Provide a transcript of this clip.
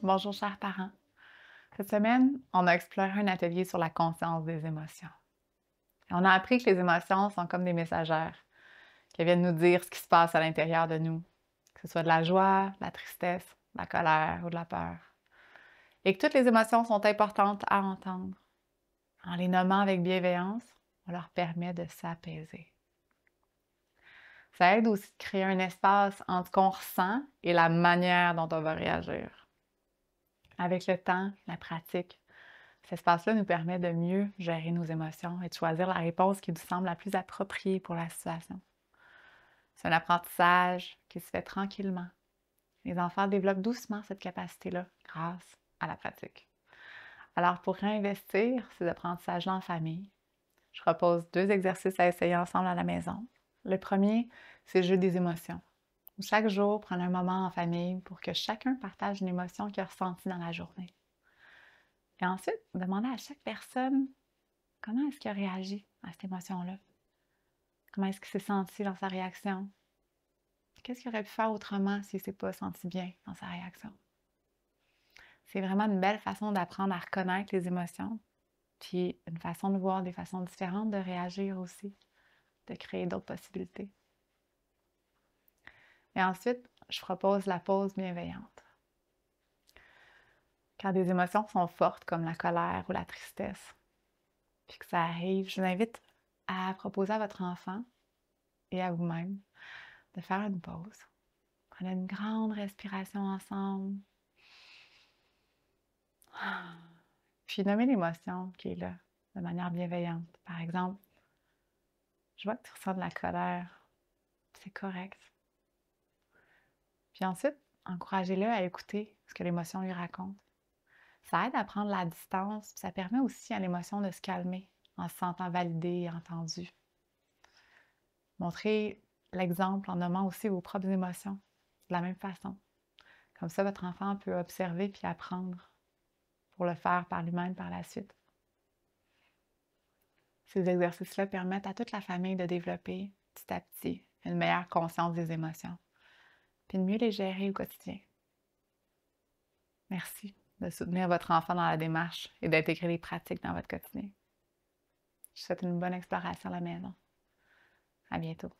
Bonjour chers parents. Cette semaine, on a exploré un atelier sur la conscience des émotions. Et on a appris que les émotions sont comme des messagères qui viennent nous dire ce qui se passe à l'intérieur de nous, que ce soit de la joie, de la tristesse, de la colère ou de la peur. Et que toutes les émotions sont importantes à entendre. En les nommant avec bienveillance, on leur permet de s'apaiser. Ça aide aussi de créer un espace entre ce qu'on ressent et la manière dont on va réagir. Avec le temps, la pratique, cet espace-là nous permet de mieux gérer nos émotions et de choisir la réponse qui nous semble la plus appropriée pour la situation. C'est un apprentissage qui se fait tranquillement. Les enfants développent doucement cette capacité-là grâce à la pratique. Alors, pour réinvestir ces apprentissages-là en famille, je propose 2 exercices à essayer ensemble à la maison. Le premier, c'est le jeu des émotions. Chaque jour, prendre un moment en famille pour que chacun partage une émotion qu'il a ressentie dans la journée. Et ensuite, demander à chaque personne comment est-ce qu'il a réagi à cette émotion-là. Comment est-ce qu'il s'est senti dans sa réaction? Qu'est-ce qu'il aurait pu faire autrement s'il ne s'est pas senti bien dans sa réaction? C'est vraiment une belle façon d'apprendre à reconnaître les émotions, puis une façon de voir des façons différentes de réagir aussi, de créer d'autres possibilités. Et ensuite, je propose la pause bienveillante. Quand des émotions sont fortes comme la colère ou la tristesse, puis que ça arrive, je vous invite à proposer à votre enfant et à vous-même de faire une pause. Prenez une grande respiration ensemble. Puis nommer l'émotion qui est là de manière bienveillante. Par exemple, je vois que tu ressens de la colère. C'est correct. Puis ensuite, encouragez-le à écouter ce que l'émotion lui raconte. Ça aide à prendre la distance, puis ça permet aussi à l'émotion de se calmer en se sentant validée et entendue. Montrez l'exemple en nommant aussi vos propres émotions de la même façon. Comme ça, votre enfant peut observer puis apprendre pour le faire par lui-même par la suite. Ces exercices-là permettent à toute la famille de développer petit à petit une meilleure conscience des émotions, puis de mieux les gérer au quotidien. Merci de soutenir votre enfant dans la démarche et d'intégrer les pratiques dans votre quotidien. Je vous souhaite une bonne exploration à la maison. À bientôt.